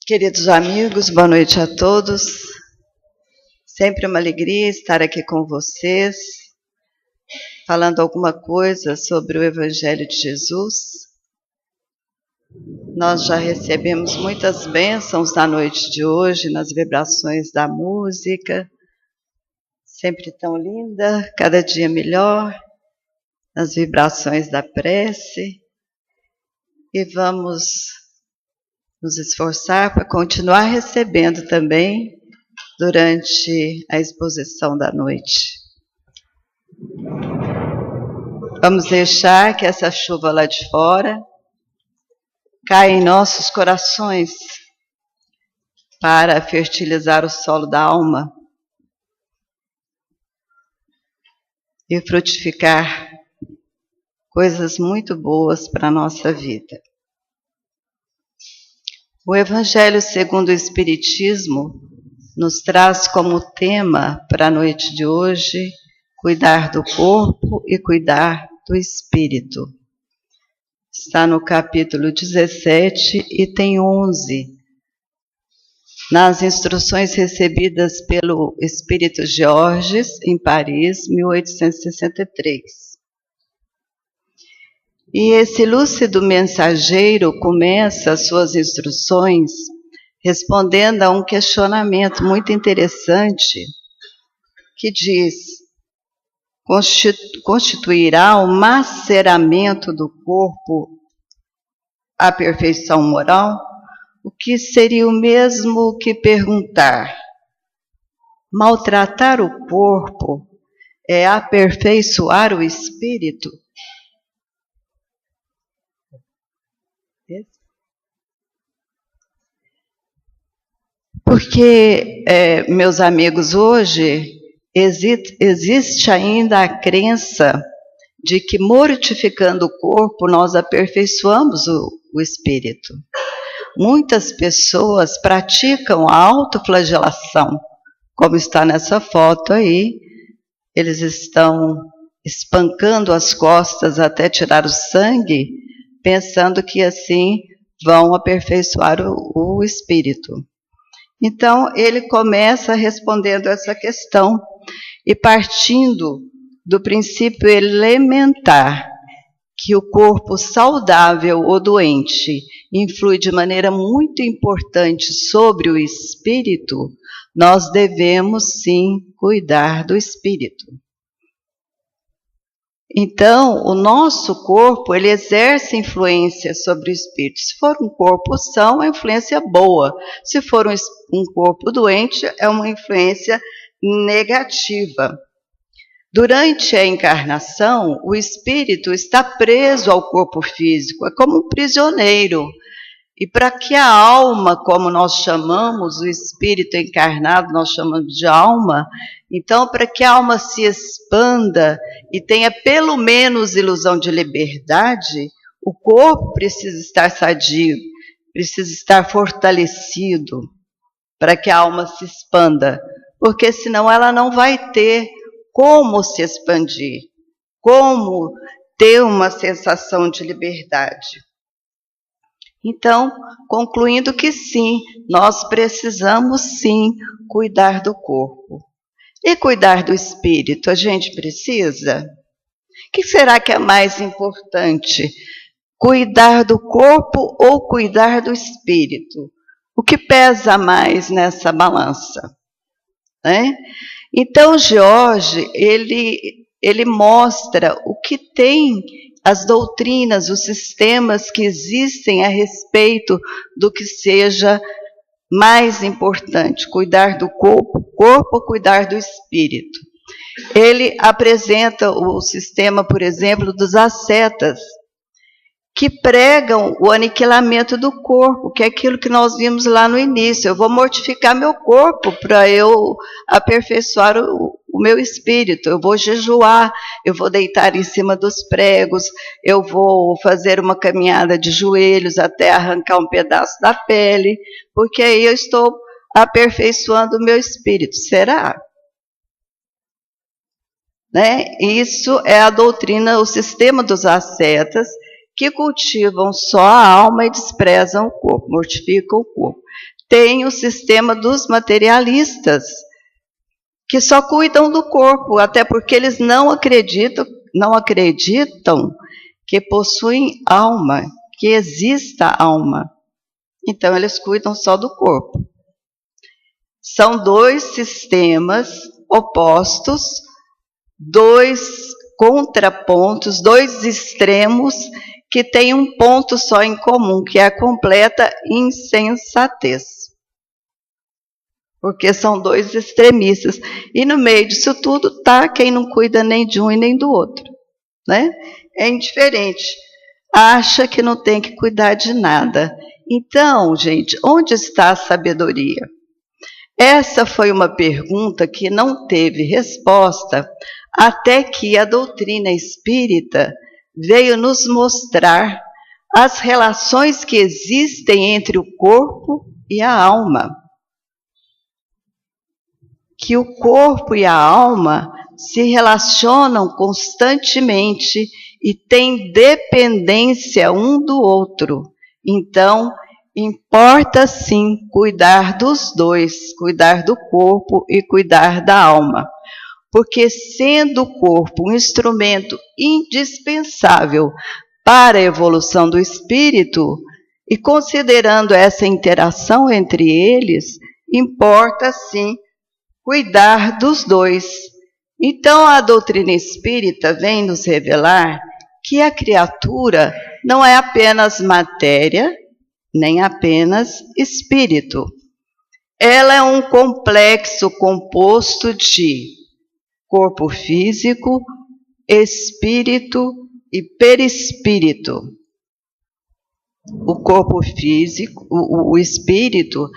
Queridos amigos, boa noite a todos. Sempre uma alegria estar aqui com vocês, falando alguma coisa sobre o Evangelho de Jesus. Nós já recebemos muitas bênçãos na noite de hoje, nas vibrações da música, sempre tão linda, cada dia melhor, nas vibrações da prece. E vamos nos esforçar para continuar recebendo também durante a exposição da noite. Vamos deixar que essa chuva lá de fora caia em nossos corações para fertilizar o solo da alma e frutificar coisas muito boas para a nossa vida. O Evangelho segundo o Espiritismo nos traz como tema para a noite de hoje cuidar do corpo e cuidar do espírito. Está no capítulo 17, item 11, nas instruções recebidas pelo Espírito Georges, em Paris, 1863. E esse lúcido mensageiro começa as suas instruções respondendo a um questionamento muito interessante que diz: constituirá o maceramento do corpo a perfeição moral? O que seria o mesmo que perguntar: maltratar o corpo é aperfeiçoar o espírito? Porque, meus amigos, hoje existe ainda a crença de que mortificando o corpo nós aperfeiçoamos o espírito. Muitas pessoas praticam a autoflagelação, como está nessa foto aí. Eles estão espancando as costas até tirar o sangue, pensando que assim vão aperfeiçoar o espírito. Então, ele começa respondendo essa questão e partindo do princípio elementar que o corpo saudável ou doente influi de maneira muito importante sobre o espírito, nós devemos sim cuidar do espírito. Então, o nosso corpo, ele exerce influência sobre o espírito. Se for um corpo são, é uma influência boa. Se for um corpo doente, é uma influência negativa. Durante a encarnação, o espírito está preso ao corpo físico, é como um prisioneiro. E para que a alma, como nós chamamos, o espírito encarnado, nós chamamos de alma, então para que a alma se expanda e tenha pelo menos ilusão de liberdade, o corpo precisa estar sadio, precisa estar fortalecido para que a alma se expanda, porque senão ela não vai ter como se expandir, como ter uma sensação de liberdade. Então, concluindo que sim, nós precisamos sim cuidar do corpo. E cuidar do espírito, a gente precisa? O que será que é mais importante? Cuidar do corpo ou cuidar do espírito? O que pesa mais nessa balança? Então, George, ele mostra o que tem as doutrinas, os sistemas que existem a respeito do que seja mais importante, cuidar do corpo ou cuidar do espírito. Ele apresenta o sistema, por exemplo, dos ascetas, que pregam o aniquilamento do corpo, que é aquilo que nós vimos lá no início. Eu vou mortificar meu corpo para eu aperfeiçoar o meu espírito. Eu vou jejuar, eu vou deitar em cima dos pregos, eu vou fazer uma caminhada de joelhos até arrancar um pedaço da pele, porque aí eu estou aperfeiçoando o meu espírito. Será? Isso é a doutrina, o sistema dos ascetas, que cultivam só a alma e desprezam o corpo, mortificam o corpo. tem o sistema dos materialistas, que só cuidam do corpo, até porque eles não acreditam que possuem alma, que exista alma. Então, eles cuidam só do corpo. São dois sistemas opostos, dois contrapontos, dois extremos que têm um ponto só em comum, que é a completa insensatez. Porque são dois extremistas. E no meio disso tudo está quem não cuida nem de um e nem do outro, né? É indiferente. Acha que não tem que cuidar de nada. Então, gente, onde está a sabedoria? Essa foi uma pergunta que não teve resposta até que a doutrina espírita veio nos mostrar as relações que existem entre o corpo e a alma. Que o corpo e a alma se relacionam constantemente e têm dependência um do outro. Então, importa sim cuidar dos dois, cuidar do corpo e cuidar da alma. Porque sendo o corpo um instrumento indispensável para a evolução do espírito, e considerando essa interação entre eles, importa sim cuidar dos dois. Então a doutrina espírita vem nos revelar que a criatura não é apenas matéria, nem apenas espírito. Ela é um complexo composto de corpo físico, espírito e perispírito. O corpo físico, o espírito,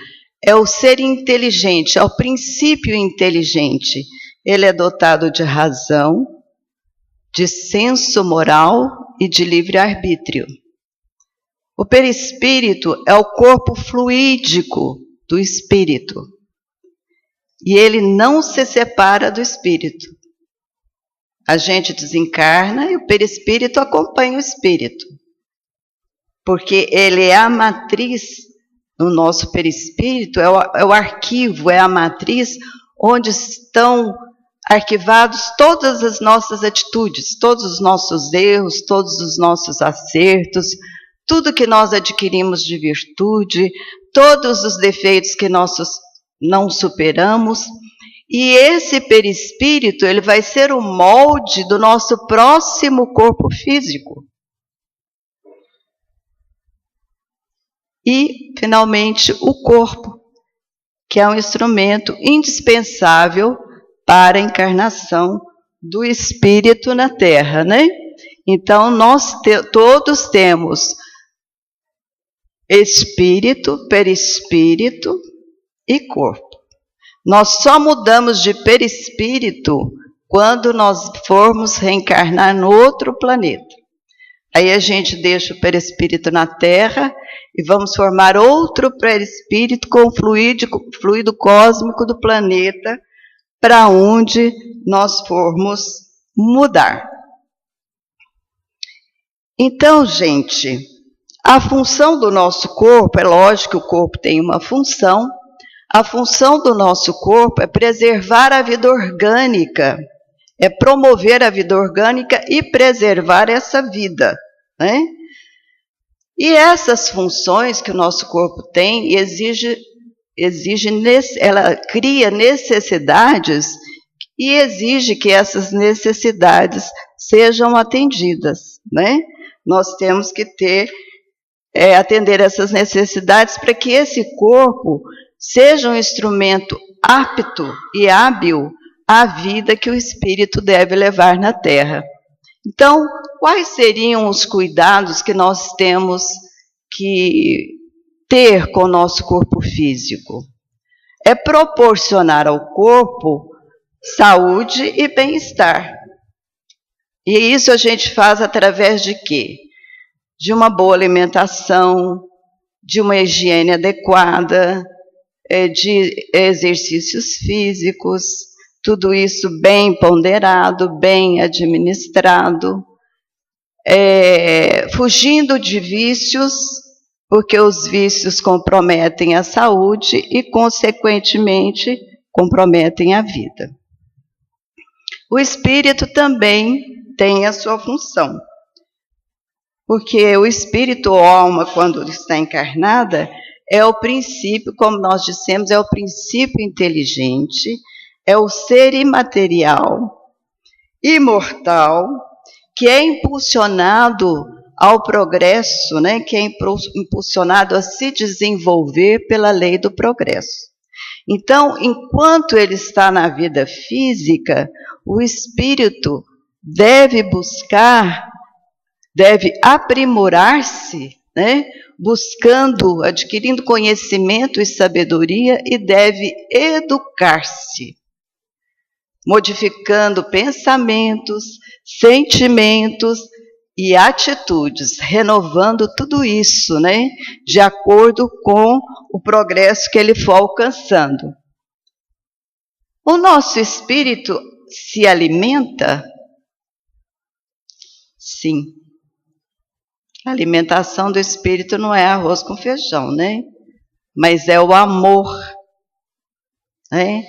é o ser inteligente, é o princípio inteligente. Ele é dotado de razão, de senso moral e de livre-arbítrio. O perispírito é o corpo fluídico do espírito. E ele não se separa do espírito. A gente desencarna e o perispírito acompanha o espírito. Porque ele é a matriz, no nosso perispírito, é o arquivo, é a matriz onde estão arquivados todas as nossas atitudes, todos os nossos erros, todos os nossos acertos, tudo que nós adquirimos de virtude, todos os defeitos que nós não superamos. E esse perispírito, ele vai ser o molde do nosso próximo corpo físico. E, finalmente, o corpo, que é um instrumento indispensável para a encarnação do espírito na Terra, né? Então, nós todos temos espírito, perispírito e corpo. Nós só mudamos de perispírito quando nós formos reencarnar no outro planeta. Aí a gente deixa o perispírito na Terra e vamos formar outro perispírito com o fluido cósmico do planeta para onde nós formos mudar. Então, gente, a função do nosso corpo, é lógico que o corpo tem uma função, a função do nosso corpo é preservar a vida orgânica, é promover a vida orgânica e preservar essa vida, né? E essas funções que o nosso corpo tem, ela cria necessidades e exige que essas necessidades sejam atendidas, né? Nós temos que atender essas necessidades para que esse corpo seja um instrumento apto e hábil à vida que o espírito deve levar na Terra. Então, quais seriam os cuidados que nós temos que ter com o nosso corpo físico? É proporcionar ao corpo saúde e bem-estar. E isso a gente faz através de quê? De uma boa alimentação, de uma higiene adequada, de exercícios físicos, tudo isso bem ponderado, bem administrado, fugindo de vícios, porque os vícios comprometem a saúde e, consequentemente, comprometem a vida. O espírito também tem a sua função, porque o espírito ou alma, quando está encarnada, é o princípio, como nós dissemos, é o princípio inteligente, é o ser imaterial, imortal, que é impulsionado ao progresso, né, que é impulsionado a se desenvolver pela lei do progresso. Então, enquanto ele está na vida física, o espírito deve buscar, deve aprimorar-se, né, buscando, adquirindo conhecimento e sabedoria, e deve educar-se, modificando pensamentos, sentimentos e atitudes, renovando tudo isso, né, de acordo com o progresso que ele for alcançando. O nosso espírito se alimenta? Sim. A alimentação do espírito não é arroz com feijão, né? Mas é o amor, né?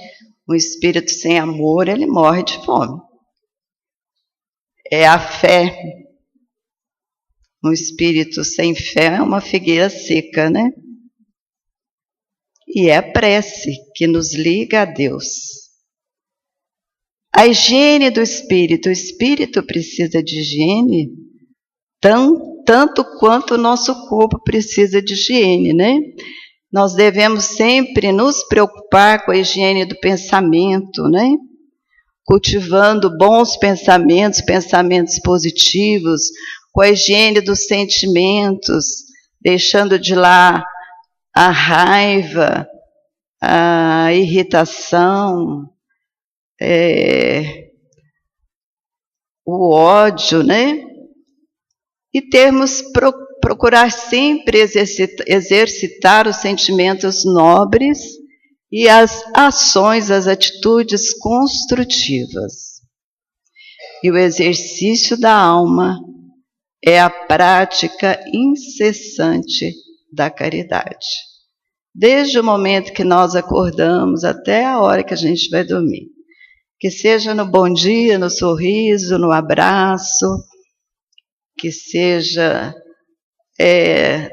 Um espírito sem amor, ele morre de fome. É a fé. Um espírito sem fé é uma figueira seca, né? E é a prece que nos liga a Deus. A higiene do espírito. O espírito precisa de higiene tanto quanto o nosso corpo precisa de higiene, né? Nós devemos sempre nos preocupar com a higiene do pensamento, né? Cultivando bons pensamentos, pensamentos positivos, com a higiene dos sentimentos, deixando de lá a raiva, a irritação, o ódio, né? E procurar sempre exercitar os sentimentos nobres e as ações, as atitudes construtivas. E o exercício da alma é a prática incessante da caridade. Desde o momento que nós acordamos até a hora que a gente vai dormir. Que seja no bom dia, no sorriso, no abraço, que seja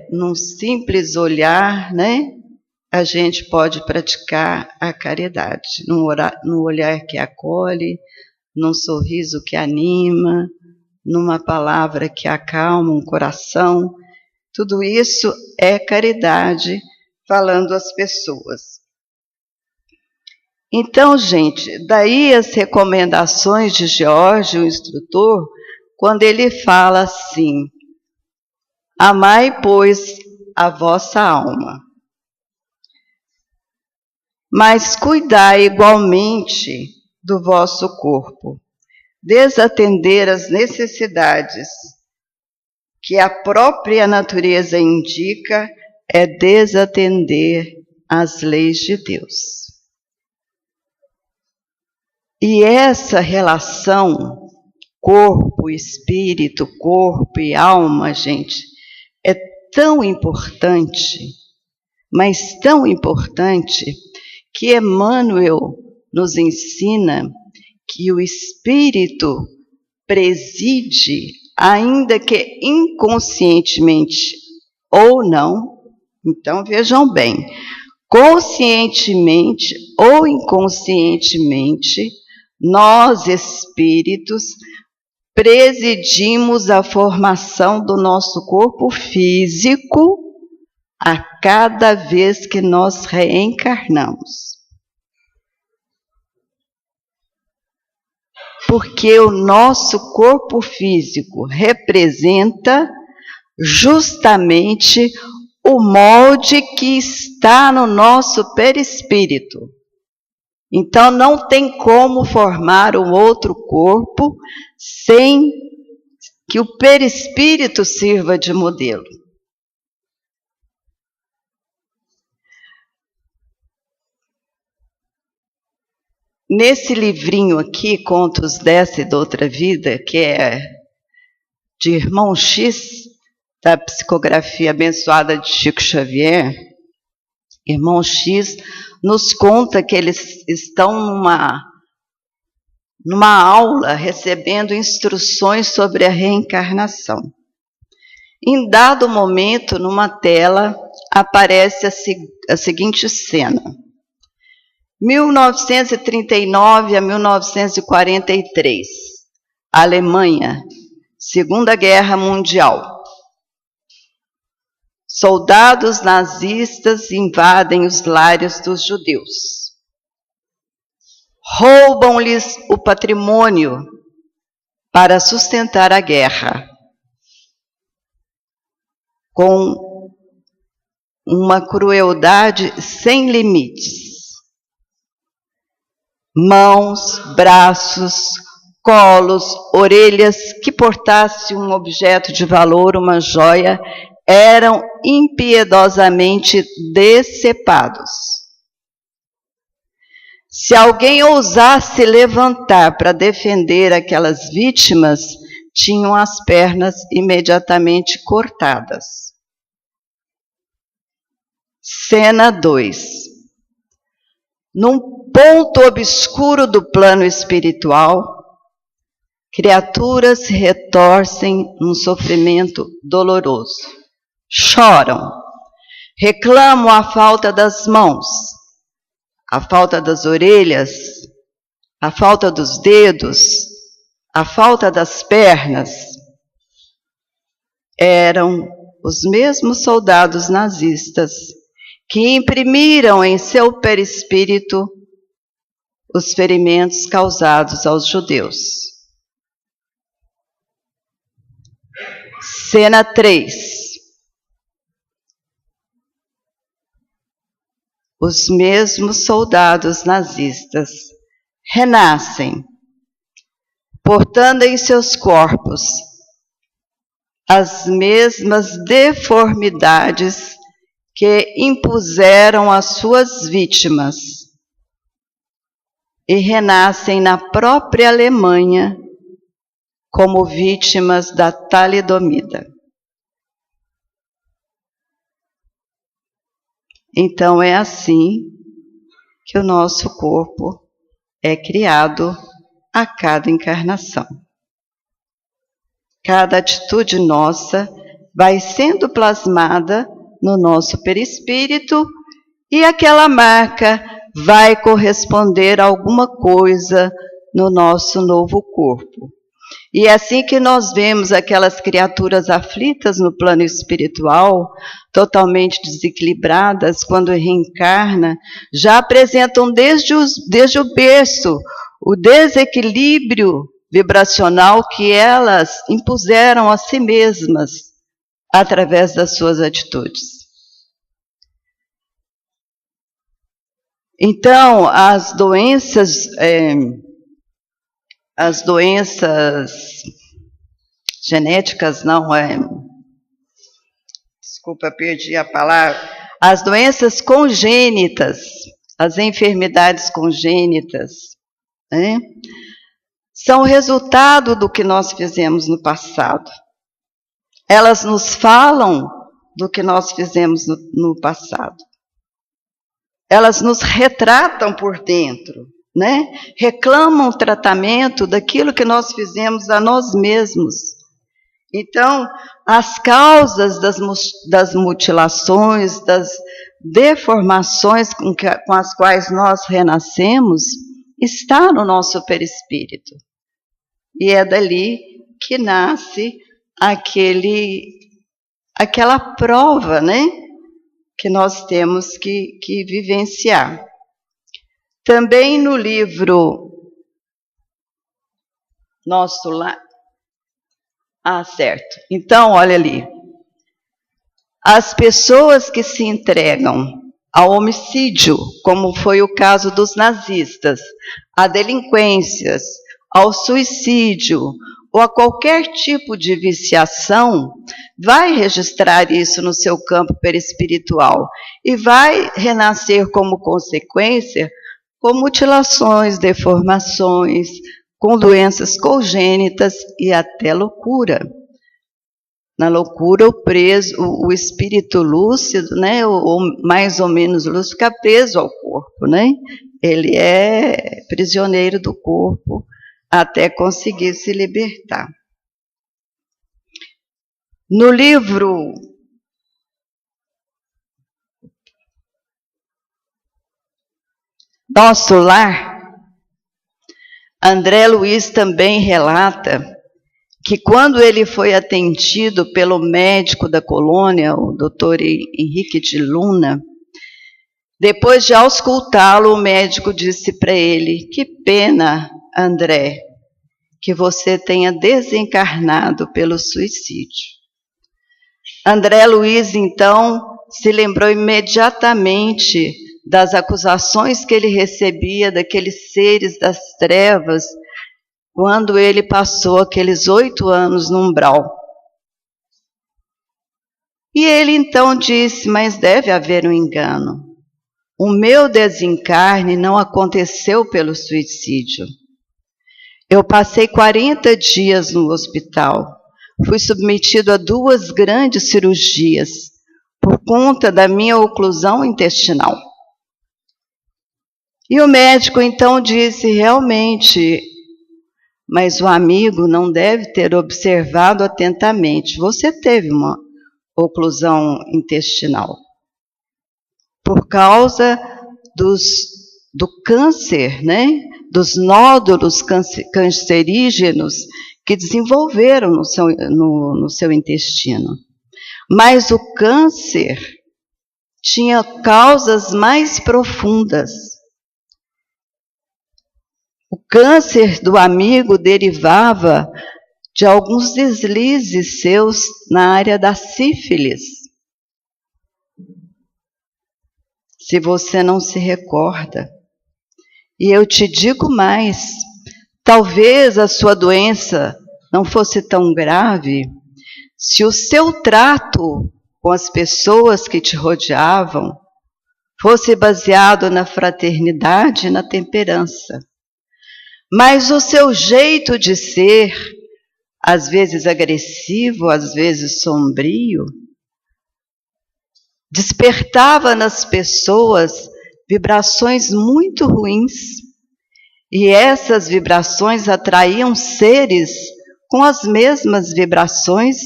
num simples olhar, né? A gente pode praticar a caridade, num olhar que acolhe, num sorriso que anima, numa palavra que acalma um coração. Tudo isso é caridade falando às pessoas. Então, gente, daí as recomendações de George, o instrutor, quando ele fala assim: amai, pois, a vossa alma, mas cuidai igualmente do vosso corpo. Desatender as necessidades que a própria natureza indica é desatender as leis de Deus. E essa relação corpo, espírito, corpo e alma, gente, é tão importante, mas tão importante, que Emmanuel nos ensina que o espírito preside, ainda que inconscientemente ou não. Então, vejam bem, conscientemente ou inconscientemente, nós, espíritos, presidimos a formação do nosso corpo físico a cada vez que nós reencarnamos. Porque o nosso corpo físico representa justamente o molde que está no nosso perispírito. Então, não tem como formar um outro corpo sem que o perispírito sirva de modelo. Nesse livrinho aqui, Contos dessa e da Outra Vida, que é de Irmão X, da psicografia abençoada de Chico Xavier, irmão X nos conta que eles estão numa aula recebendo instruções sobre a reencarnação. Em dado momento, numa tela, aparece a seguinte cena. 1939 a 1943, Alemanha, Segunda Guerra Mundial. Soldados nazistas invadem os lares dos judeus. Roubam-lhes o patrimônio para sustentar a guerra, com uma crueldade sem limites. Mãos, braços, colos, orelhas que portasse um objeto de valor, uma joia, eram impiedosamente decepados. Se alguém ousasse levantar para defender aquelas vítimas, tinham as pernas imediatamente cortadas. Cena 2. Num ponto obscuro do plano espiritual, criaturas retorcem num sofrimento doloroso. Choram, reclamam a falta das mãos, a falta das orelhas, a falta dos dedos, a falta das pernas. Eram os mesmos soldados nazistas que imprimiram em seu perispírito os ferimentos causados aos judeus. Cena 3. Os mesmos soldados nazistas renascem, portando em seus corpos as mesmas deformidades que impuseram às suas vítimas, e renascem na própria Alemanha como vítimas da talidomida. Então é assim que o nosso corpo é criado a cada encarnação. Cada atitude nossa vai sendo plasmada no nosso perispírito e aquela marca vai corresponder a alguma coisa no nosso novo corpo. E é assim que nós vemos aquelas criaturas aflitas no plano espiritual, totalmente desequilibradas, quando reencarna, já apresentam desde o berço o desequilíbrio vibracional que elas impuseram a si mesmas através das suas atitudes. Então, as doenças genéticas, desculpa, perdi a palavra, as doenças congênitas, as enfermidades congênitas, né, são resultado do que nós fizemos no passado. Elas nos falam do que nós fizemos no passado. Elas nos retratam por dentro, né? Reclamam tratamento daquilo que nós fizemos a nós mesmos. Então, as causas das mutilações, das deformações com as quais nós renascemos, está no nosso perispírito. E é dali que nasce aquela prova, né, que nós temos que vivenciar. Também no livro Nosso Lar. Certo. Então, olha ali. As pessoas que se entregam ao homicídio, como foi o caso dos nazistas, a delinquências, ao suicídio ou a qualquer tipo de viciação, vai registrar isso no seu campo perispiritual e vai renascer como consequência com mutilações, deformações, com doenças congênitas e até loucura. Na loucura, o espírito lúcido, né, ou mais ou menos lúcido, fica preso ao corpo, né? Ele é prisioneiro do corpo até conseguir se libertar. No livro Nosso Lar, André Luiz também relata que quando ele foi atendido pelo médico da colônia, o Dr. Henrique de Luna, depois de auscultá-lo, o médico disse para ele: que pena, André, que você tenha desencarnado pelo suicídio. André Luiz, então, se lembrou imediatamente das acusações que ele recebia daqueles seres das trevas, quando ele passou aqueles 8 anos no umbral. E ele então disse: mas deve haver um engano. O meu desencarne não aconteceu pelo suicídio. Eu passei 40 dias no hospital. Fui submetido a 2 grandes cirurgias por conta da minha oclusão intestinal. E o médico então disse: realmente, mas o amigo não deve ter observado atentamente. Você teve uma oclusão intestinal por causa do câncer, né? Dos nódulos cancerígenos que desenvolveram no seu intestino. Mas o câncer tinha causas mais profundas. O câncer do amigo derivava de alguns deslizes seus na área da sífilis. Se você não se recorda. E eu te digo mais, talvez a sua doença não fosse tão grave se o seu trato com as pessoas que te rodeavam fosse baseado na fraternidade e na temperança. Mas o seu jeito de ser, às vezes agressivo, às vezes sombrio, despertava nas pessoas vibrações muito ruins. E essas vibrações atraíam seres com as mesmas vibrações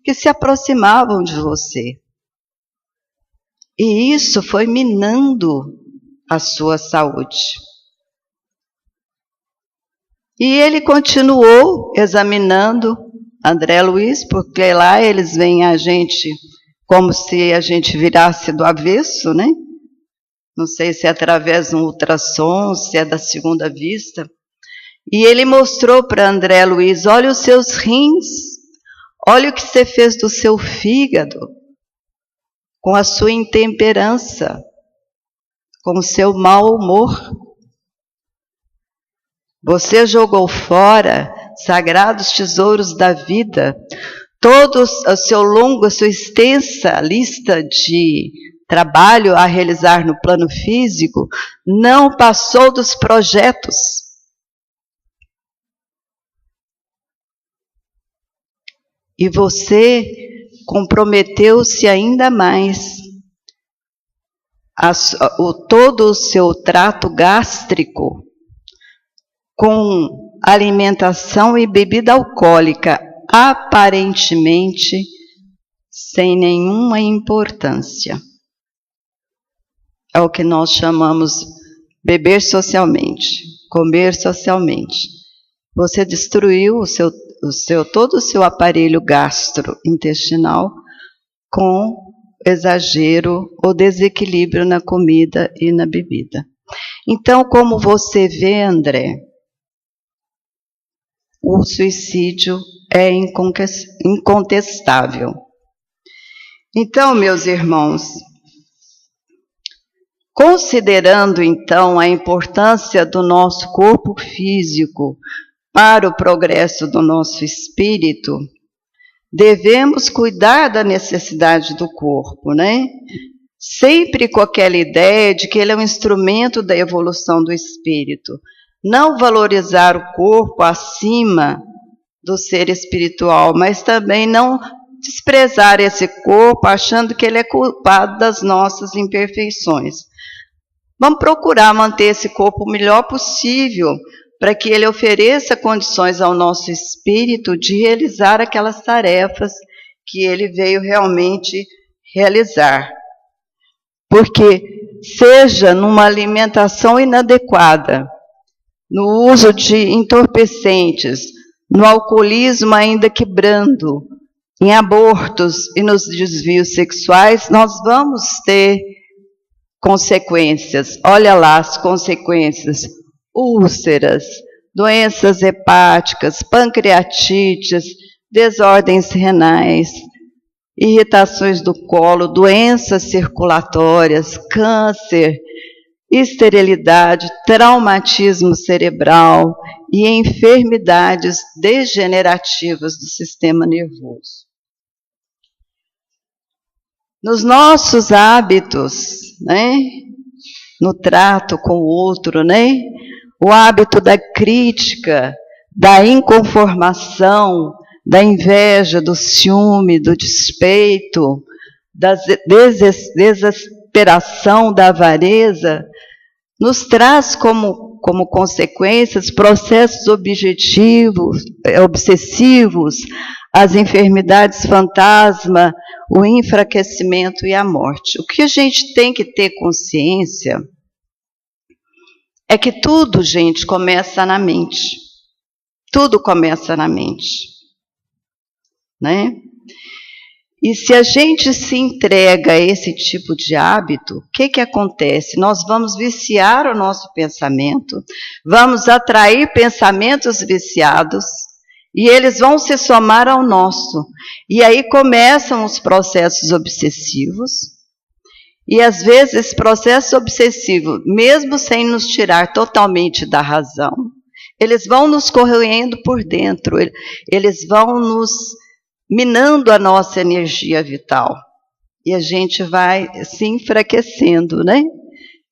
que se aproximavam de você. E isso foi minando a sua saúde. E ele continuou examinando André Luiz, porque lá eles veem a gente como se a gente virasse do avesso, né? Não sei se é através de um ultrassom, se é da segunda vista. E ele mostrou para André Luiz: olha os seus rins, olha o que você fez do seu fígado, com a sua intemperança, com o seu mau humor. Você jogou fora sagrados tesouros da vida, todos a sua extensa lista de trabalho a realizar no plano físico não passou dos projetos. E você comprometeu-se ainda mais. Todo o seu trato gástrico com alimentação e bebida alcoólica, aparentemente sem nenhuma importância. É o que nós chamamos beber socialmente, comer socialmente. Você destruiu todo o seu aparelho gastrointestinal com exagero ou desequilíbrio na comida e na bebida. Então, como você vê, André, o suicídio é incontestável. Então, meus irmãos, considerando então a importância do nosso corpo físico para o progresso do nosso espírito, devemos cuidar da necessidade do corpo, né? Sempre com aquela ideia de que ele é um instrumento da evolução do espírito. Não valorizar o corpo acima do ser espiritual, mas também não desprezar esse corpo, achando que ele é culpado das nossas imperfeições. Vamos procurar manter esse corpo o melhor possível, para que ele ofereça condições ao nosso espírito de realizar aquelas tarefas que ele veio realmente realizar. Porque seja numa alimentação inadequada, no uso de entorpecentes, no alcoolismo ainda que brando, em abortos e nos desvios sexuais, nós vamos ter consequências. Olha lá as consequências: úlceras, doenças hepáticas, pancreatites, desordens renais, irritações do colo, doenças circulatórias, câncer, esterilidade, traumatismo cerebral e enfermidades degenerativas do sistema nervoso. Nos nossos hábitos, né, no trato com o outro, né, o hábito da crítica, da inconformação, da inveja, do ciúme, do despeito, da desesperação, da avareza, nos traz como consequências processos obsessivos, as enfermidades fantasma, o enfraquecimento e a morte. O que a gente tem que ter consciência é que tudo, gente, começa na mente. Tudo começa na mente, né? E se a gente se entrega a esse tipo de hábito, o que acontece? Nós vamos viciar o nosso pensamento, vamos atrair pensamentos viciados, e eles vão se somar ao nosso. E aí começam os processos obsessivos, e às vezes esse processo obsessivo, mesmo sem nos tirar totalmente da razão, eles vão nos corroendo por dentro, eles vão nos minando a nossa energia vital. E a gente vai se enfraquecendo, né?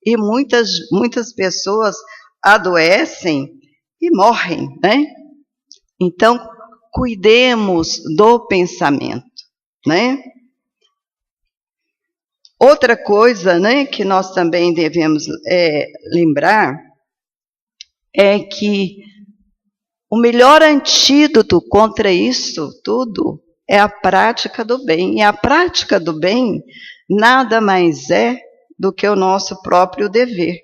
E muitas pessoas adoecem e morrem, né? Então, cuidemos do pensamento, né? Outra coisa, né, que nós também devemos lembrar é que o melhor antídoto contra isso tudo é a prática do bem. E a prática do bem nada mais é do que o nosso próprio dever.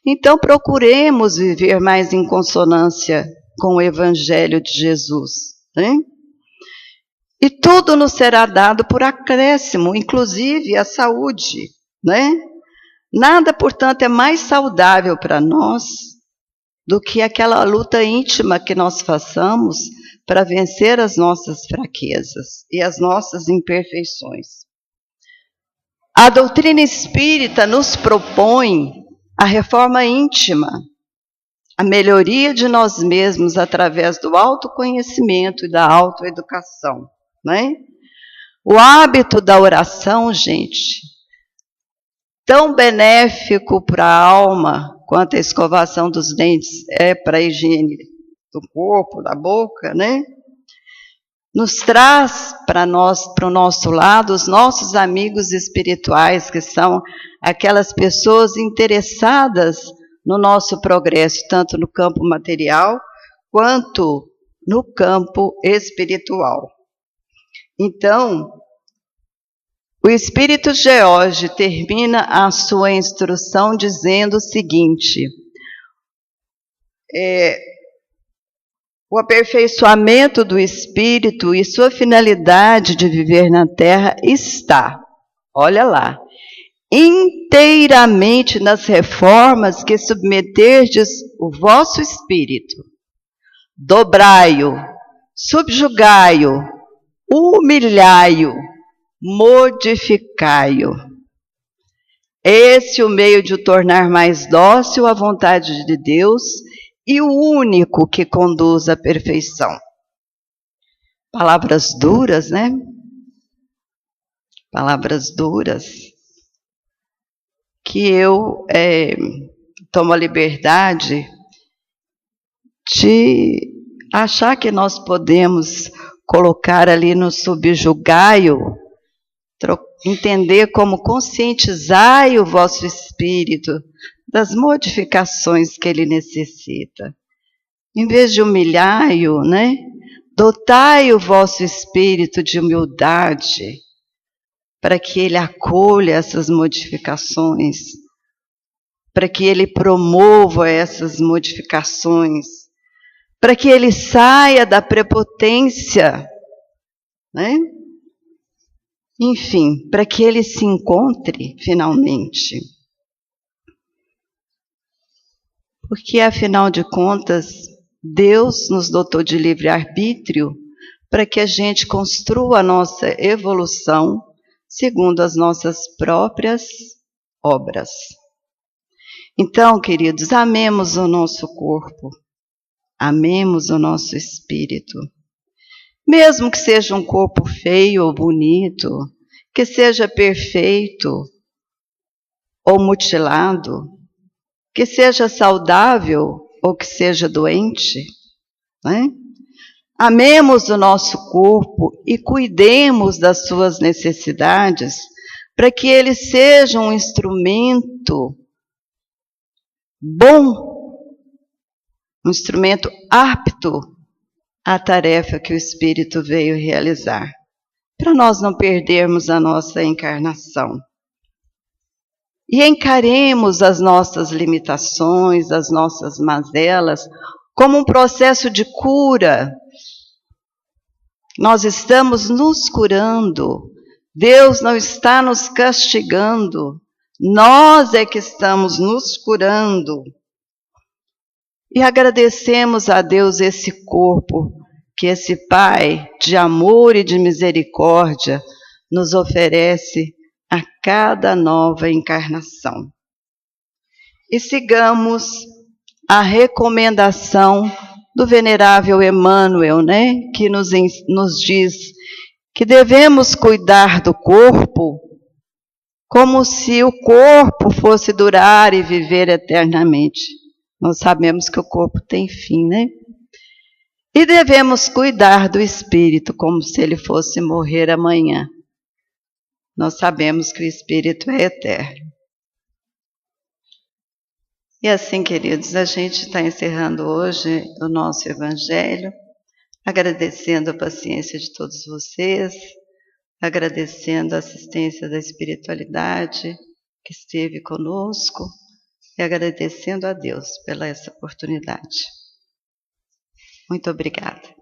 Então, procuremos viver mais em consonância com o Evangelho de Jesus, né? E tudo nos será dado por acréscimo, inclusive a saúde, né? Nada, portanto, é mais saudável para nós do que aquela luta íntima que nós façamos para vencer as nossas fraquezas e as nossas imperfeições. A doutrina espírita nos propõe a reforma íntima, a melhoria de nós mesmos através do autoconhecimento e da autoeducação, né? O hábito da oração, gente, tão benéfico para a alma quanto a escovação dos dentes é para a higiene do corpo, da boca, né? Nos traz para o nosso lado os nossos amigos espirituais, que são aquelas pessoas interessadas no nosso progresso, tanto no campo material quanto no campo espiritual. Então, o Espírito George termina a sua instrução dizendo o seguinte: o aperfeiçoamento do espírito e sua finalidade de viver na Terra está, olha lá, inteiramente nas reformas que submeterdes o vosso espírito. Dobrai-o, subjugai-o, humilhai-o, modificai-o. Esse é o meio de o tornar mais dócil à vontade de Deus e o único que conduz à perfeição. Palavras duras, né? Palavras duras que eu tomo a liberdade de achar que nós podemos colocar ali no subjugai-o, entender como conscientizai o vosso espírito das modificações que ele necessita. Em vez de humilhai-o, né? Dotai o vosso espírito de humildade para que ele acolha essas modificações, para que ele promova essas modificações, para que ele saia da prepotência, né? Enfim, para que ele se encontre finalmente. Porque, afinal de contas, Deus nos dotou de livre-arbítrio para que a gente construa a nossa evolução segundo as nossas próprias obras. Então, queridos, amemos o nosso corpo, amemos o nosso espírito. Mesmo que seja um corpo feio ou bonito, que seja perfeito ou mutilado, que seja saudável ou que seja doente, né? Amemos o nosso corpo e cuidemos das suas necessidades para que ele seja um instrumento bom, um instrumento apto à tarefa que o Espírito veio realizar, para nós não perdermos a nossa encarnação. E encaremos as nossas limitações, as nossas mazelas, como um processo de cura. Nós estamos nos curando. Deus não está nos castigando. Nós é que estamos nos curando. E agradecemos a Deus esse corpo que esse Pai de amor e de misericórdia nos oferece a cada nova encarnação. E sigamos a recomendação do venerável Emmanuel, né, que nos diz que devemos cuidar do corpo como se o corpo fosse durar e viver eternamente. Nós sabemos que o corpo tem fim, né? E devemos cuidar do espírito como se ele fosse morrer amanhã. Nós sabemos que o espírito é eterno. E assim, queridos, a gente está encerrando hoje o nosso Evangelho, agradecendo a paciência de todos vocês, agradecendo a assistência da espiritualidade que esteve conosco e agradecendo a Deus pela essa oportunidade. Muito obrigada.